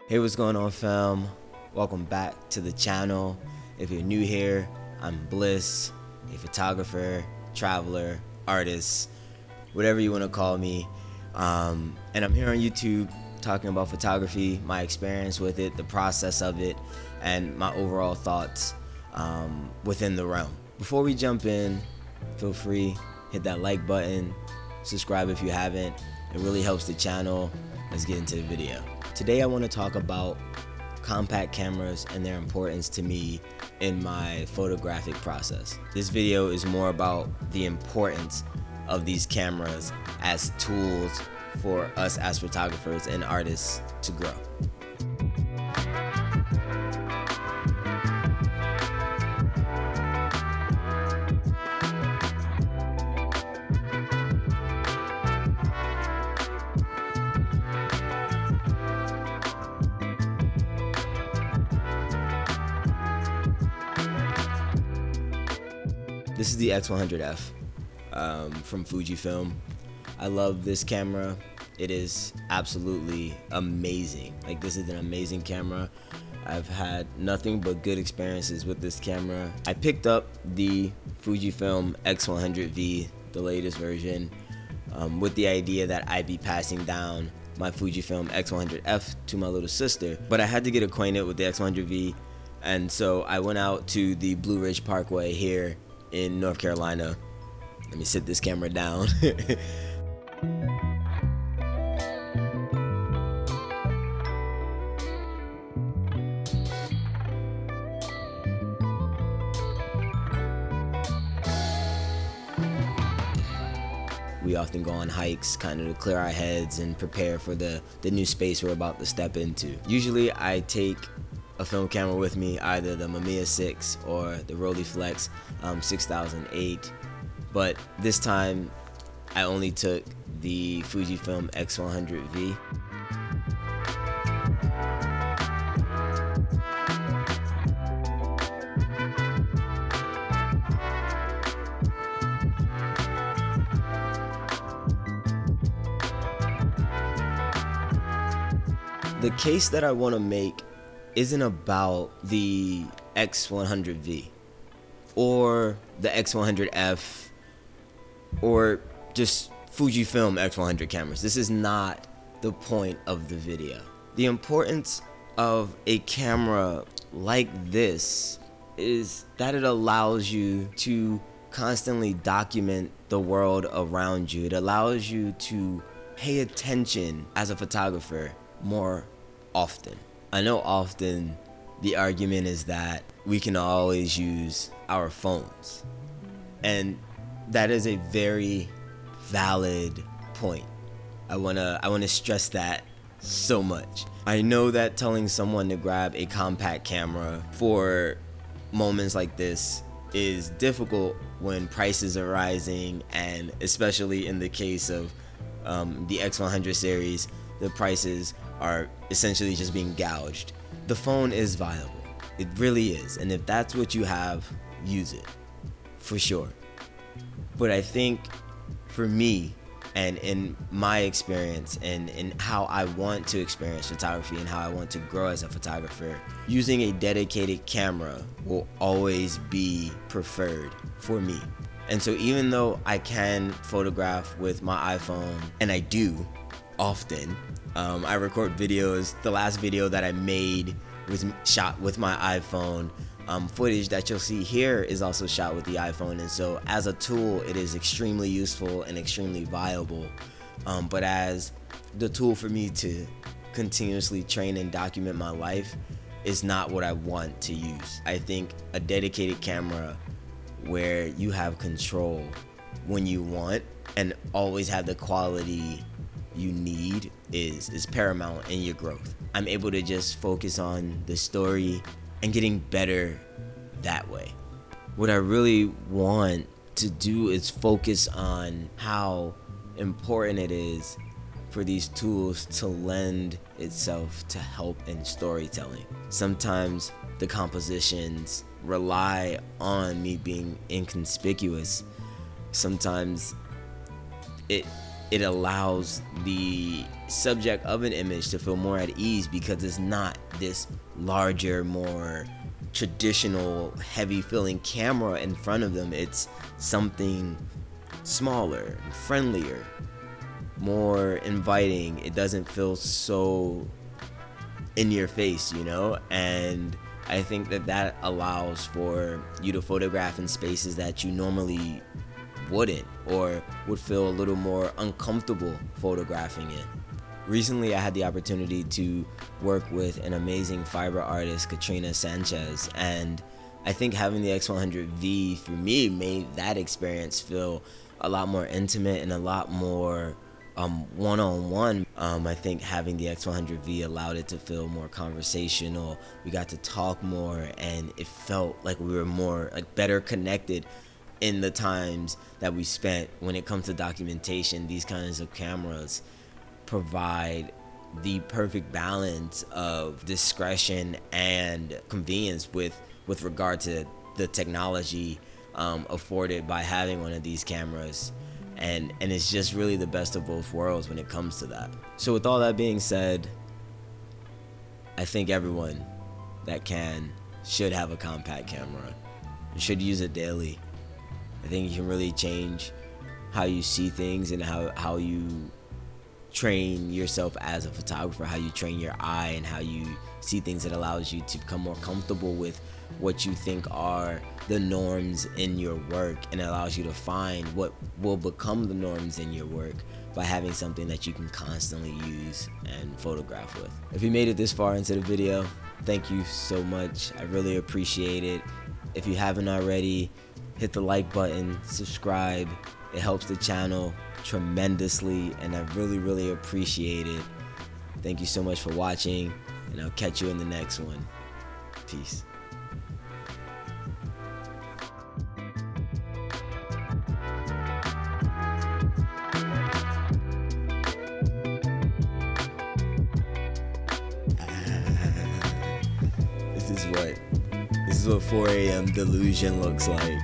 Hey, what's going on, fam? Welcome back to the channel. If you're new here, I'm Bliss, a photographer, traveler, artist, whatever you want to call me. And I'm here on YouTube talking about photography, my experience with it, the process of it, and my overall thoughts within the realm. Before we jump in, feel free, hit that like button, subscribe if you haven't. It really helps the channel. Let's get into the video. Today I want to talk about compact cameras and their importance to me in my photographic process. This video is more about the importance of these cameras as tools for us as photographers and artists to grow. This is the X100V from Fujifilm. I love this camera. It is absolutely amazing. Like, this is an amazing camera. I've had nothing but good experiences with this camera. I picked up the Fujifilm X100V, the latest version, with the idea that I'd be passing down my Fujifilm X100F to my little sister. But I had to get acquainted with the X100V, and so I went out to the Blue Ridge Parkway here in North Carolina. Let me sit this camera down. We often go on hikes kind of to clear our heads and prepare for the new space we're about to step into. Usually I take a film camera with me, either the Mamiya 6 or the Rolleiflex 6008, but this time I only took the Fujifilm X100V. The case that I want to make isn't about the X100V or the X100F or just Fujifilm X100 cameras. This is not the point of the video. The importance of a camera like this is that it allows you to constantly document the world around you. It allows you to pay attention as a photographer more often. I know often the argument is that we can always use our phones, and that is a very valid point. I wanna stress that so much. I know that telling someone to grab a compact camera for moments like this is difficult when prices are rising, and especially in the case of the X100 series, the prices are essentially just being gouged. The phone is viable. It really is. And if that's what you have, use it for sure. But I think for me, and in my experience and in how I want to experience photography and how I want to grow as a photographer, using a dedicated camera will always be preferred for me. And so even though I can photograph with my iPhone, and I do often, I record videos. The last video that I made was shot with my iPhone. Footage that you'll see here is also shot with the iPhone, and so as a tool it is extremely useful and extremely viable, but as the tool for me to continuously train and document my life is not what I want to use. I think a dedicated camera where you have control when you want and always have the quality you need is paramount in your growth. I'm able to just focus on the story and getting better that way. What I really want to do is focus on how important it is for these tools to lend itself to help in storytelling. Sometimes the compositions rely on me being inconspicuous. Sometimes it it allows the subject of an image to feel more at ease because it's not this larger, more traditional, heavy feeling camera in front of them. It's something smaller, friendlier, more inviting. It doesn't feel so in your face, you know? And I think that allows for you to photograph in spaces that you normally wouldn't, or would feel a little more uncomfortable photographing in. Recently, I had the opportunity to work with an amazing fiber artist, Katrina Sanchez, and I think having the X100V for me made that experience feel a lot more intimate and a lot more one-on-one. I think having the X100V allowed it to feel more conversational. We got to talk more, and it felt like we were more, like, better connected in the times that we spent. When it comes to documentation, these kinds of cameras provide the perfect balance of discretion and convenience with regard to the technology afforded by having one of these cameras. And it's just really the best of both worlds when it comes to that. So with all that being said, I think everyone that should have a compact camera and should use it daily. I think it can really change how you see things and how you train yourself as a photographer, how you train your eye and how you see things. That allows you to become more comfortable with what you think are the norms in your work, and it allows you to find what will become the norms in your work by having something that you can constantly use and photograph with. If you made it this far into the video, thank you so much. I really appreciate it. If you haven't already, hit the like button, subscribe. It helps the channel tremendously, and I really appreciate it. Thank you so much for watching, and I'll catch you in the next one. Peace. This is what 4 a.m. delusion looks like.